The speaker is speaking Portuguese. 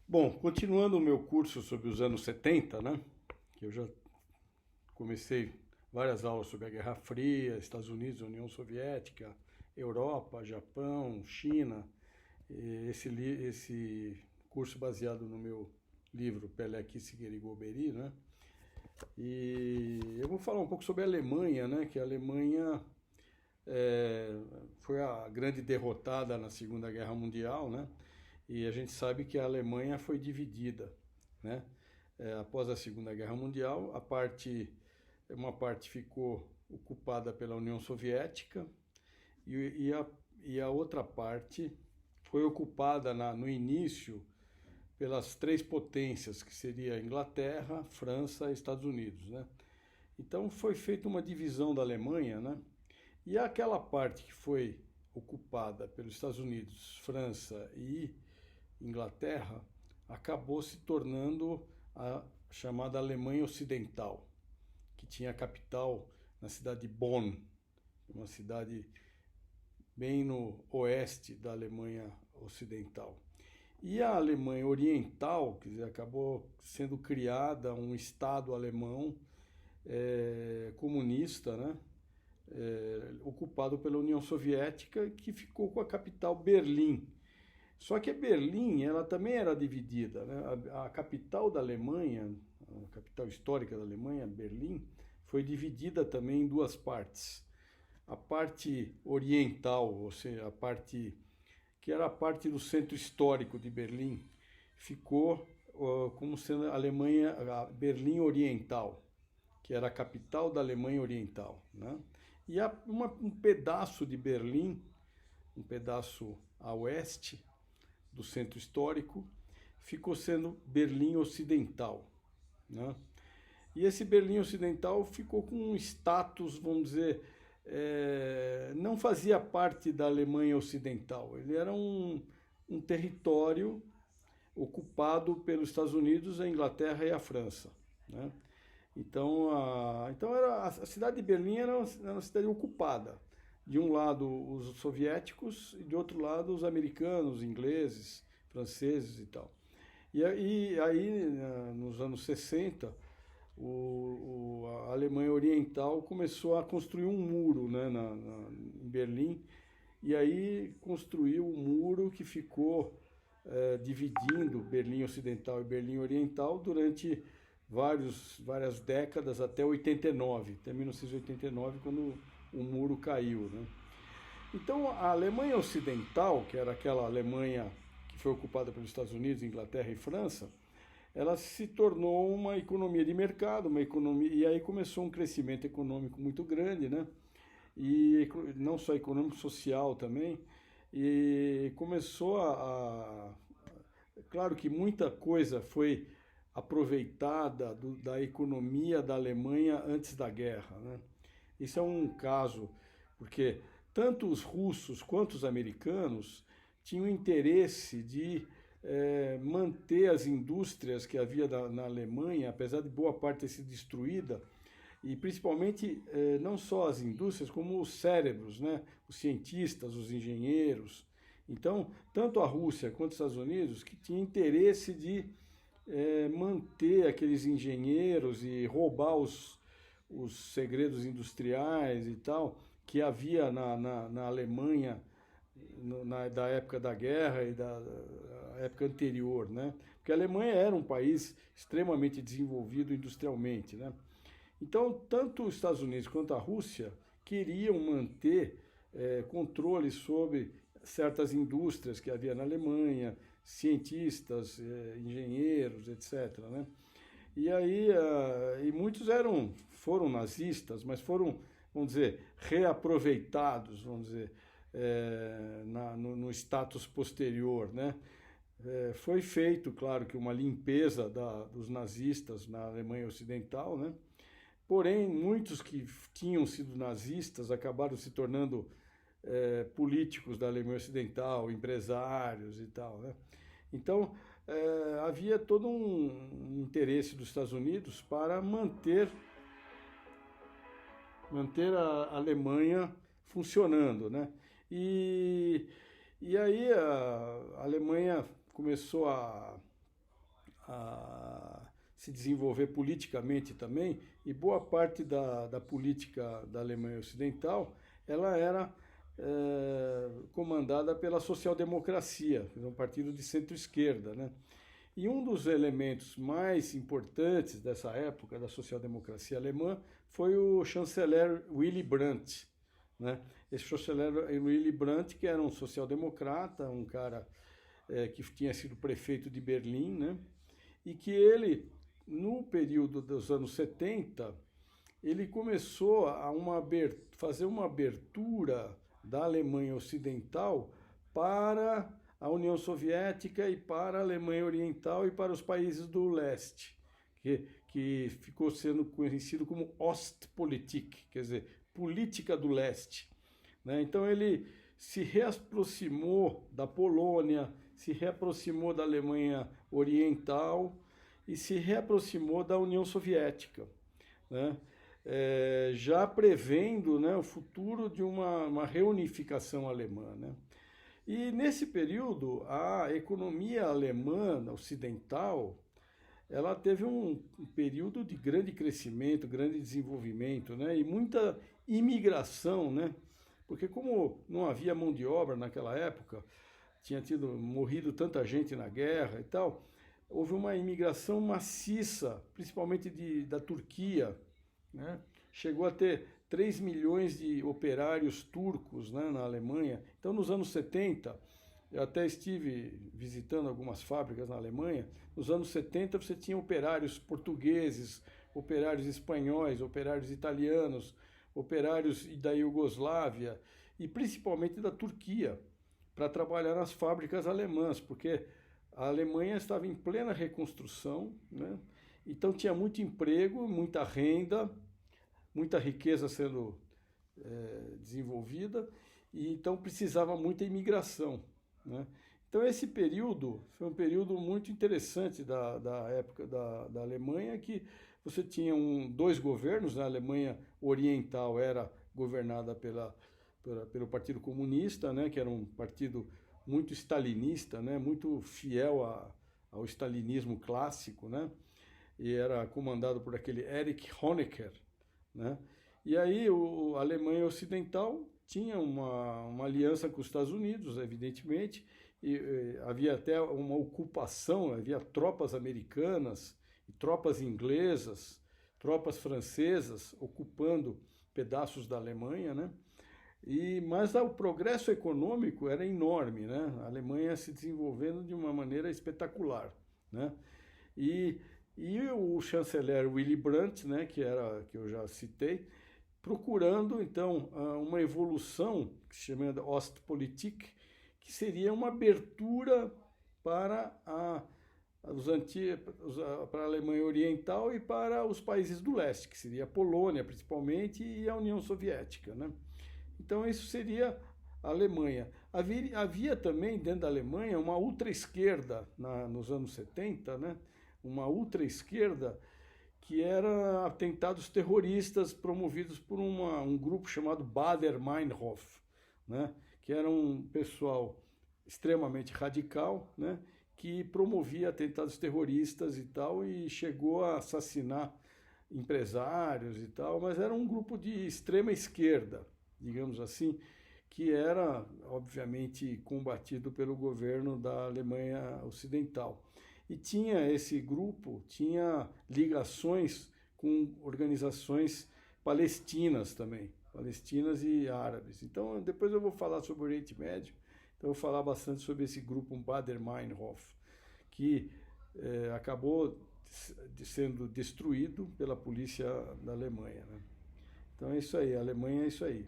Bom, continuando o meu curso sobre os anos 70, né? Que eu já comecei várias aulas sobre a Guerra Fria, Estados Unidos, União Soviética, Europa, Japão, China. Esse curso baseado no meu livro Pelé, Kissinger e Golbery, né? E eu vou falar um pouco sobre a Alemanha, né? Que a Alemanha é, foi a grande derrotada na Segunda Guerra Mundial, né? E a gente sabe que a Alemanha foi dividida, né? Após a Segunda Guerra Mundial, uma parte ficou ocupada pela União Soviética e, e, a, e a outra parte foi ocupada no início pelas três potências, que seria a Inglaterra, França e Estados Unidos, né? Então foi feita uma divisão da Alemanha, né? E aquela parte que foi ocupada pelos Estados Unidos, França e Inglaterra acabou se tornando a chamada Alemanha Ocidental, que tinha a capital na cidade de Bonn, uma cidade bem no oeste da Alemanha Ocidental. E a Alemanha Oriental, quer dizer, acabou sendo criada um Estado alemão comunista, né? Ocupado pela União Soviética, que ficou com a capital Berlim. Só que Berlim, ela também era dividida, né? A capital da Alemanha, a capital histórica da Alemanha, Berlim, foi dividida também em duas partes. A parte oriental, ou seja, a parte que era a parte do centro histórico de Berlim, ficou como sendo a Alemanha, a Berlim Oriental, que era a capital da Alemanha Oriental, né? E um pedaço de Berlim, um pedaço a oeste do centro histórico, ficou sendo Berlim Ocidental, né? E esse Berlim Ocidental ficou com um status, vamos dizer, não fazia parte da Alemanha Ocidental. Ele era um território ocupado pelos Estados Unidos, a Inglaterra e a França, né? Então a cidade de Berlim era uma cidade ocupada. De um lado os soviéticos e de outro lado os americanos, ingleses, franceses e tal. E aí nos anos 60, a Alemanha Oriental começou a construir um muro, né, em Berlim, e aí construiu um muro que ficou dividindo Berlim Ocidental e Berlim Oriental durante várias décadas até 89, até 1989, quando o muro caiu, né? Então a Alemanha Ocidental, que era aquela Alemanha que foi ocupada pelos Estados Unidos, Inglaterra e França, ela se tornou uma economia de mercado, uma economia, e aí começou um crescimento econômico muito grande, né? E não só econômico, social também, e começou claro que muita coisa foi aproveitada da economia da Alemanha antes da guerra, né? Isso é um caso, porque tanto os russos quanto os americanos tinham interesse de manter as indústrias que havia na Alemanha, apesar de boa parte ter sido destruída, e principalmente não só as indústrias, como os cérebros, né? Os cientistas, os engenheiros. Então, tanto a Rússia quanto os Estados Unidos que tinham interesse de manter aqueles engenheiros e roubar os segredos industriais e tal que havia na Alemanha da época da guerra e da época anterior, né? Porque a Alemanha era um país extremamente desenvolvido industrialmente, né? Então, tanto os Estados Unidos quanto a Rússia queriam manter controle sobre certas indústrias que havia na Alemanha, cientistas, engenheiros, etc., né? E aí, e muitos foram nazistas, mas foram, vamos dizer, reaproveitados, vamos dizer, no status posterior, né? Foi feito, claro, que uma limpeza dos nazistas na Alemanha Ocidental, né? Porém, muitos que tinham sido nazistas acabaram se tornando políticos da Alemanha Ocidental, empresários e tal, né? Então, havia todo um interesse dos Estados Unidos para manter a Alemanha funcionando, né? E aí a Alemanha começou a se desenvolver politicamente também, e boa parte da política da Alemanha Ocidental, ela era comandada pela social-democracia, um partido de centro-esquerda, né? E um dos elementos mais importantes dessa época da social-democracia alemã foi o chanceler Willy Brandt, né? Esse chanceler Willy Brandt, que era um social-democrata, um cara que tinha sido prefeito de Berlim, né? E que ele, no período dos anos 70, ele começou a fazer uma abertura da Alemanha Ocidental para a União Soviética e para a Alemanha Oriental e para os países do leste, que ficou sendo conhecido como Ostpolitik, quer dizer, política do leste, né? Então ele se reaproximou da Polônia, se reaproximou da Alemanha Oriental e se reaproximou da União Soviética, né? Já prevendo, né, o futuro de uma reunificação alemã, né? E nesse período, a economia alemã ocidental, ela teve um período de grande crescimento, grande desenvolvimento, né? E muita imigração, né? Porque como não havia mão de obra naquela época, tinha morrido tanta gente na guerra e tal, houve uma imigração maciça, principalmente da Turquia, né? Chegou a ter 3 milhões de operários turcos, né, na Alemanha. Então, nos anos 70, eu até estive visitando algumas fábricas na Alemanha. Nos anos 70, você tinha operários portugueses, operários espanhóis, operários italianos, operários da Iugoslávia e principalmente da Turquia, para trabalhar nas fábricas alemãs, porque a Alemanha estava em plena reconstrução, né? Então tinha muito emprego, muita renda, muita riqueza sendo desenvolvida, e então precisava muita imigração, né? Então esse período foi um período muito interessante da época da Alemanha, que você tinha dois governos, né? A Alemanha Oriental era governada pelo Partido Comunista, né? Que era um partido muito stalinista, né? Muito fiel ao stalinismo clássico, né? E era comandado por aquele Erich Honecker, né? E aí a Alemanha Ocidental tinha uma aliança com os Estados Unidos, evidentemente, e havia até uma ocupação, havia tropas americanas, tropas inglesas, tropas francesas ocupando pedaços da Alemanha, né? Mas o progresso econômico era enorme, né? A Alemanha se desenvolvendo de uma maneira espetacular, né? E o chanceler Willy Brandt, né, que eu já citei, procurando então uma evolução que se chama Ostpolitik, que seria uma abertura para para a Alemanha Oriental e para os países do leste, que seria a Polônia principalmente e a União Soviética, né? Então isso seria a Alemanha. Havia também dentro da Alemanha uma ultra-esquerda nos anos 70, né? Uma ultra-esquerda que era atentados terroristas promovidos por um grupo chamado Baader-Meinhof, né? Que era um pessoal extremamente radical, né? Que promovia atentados terroristas e tal, e chegou a assassinar empresários e tal, mas era um grupo de extrema esquerda, digamos assim, que era, obviamente, combatido pelo governo da Alemanha Ocidental. E esse grupo tinha ligações com organizações palestinas também, palestinas e árabes. Então, depois eu vou falar sobre o Oriente Médio, então eu vou falar bastante sobre esse grupo Baader-Meinhof, que acabou sendo destruído pela polícia da Alemanha, né? Então é isso aí, a Alemanha é isso aí.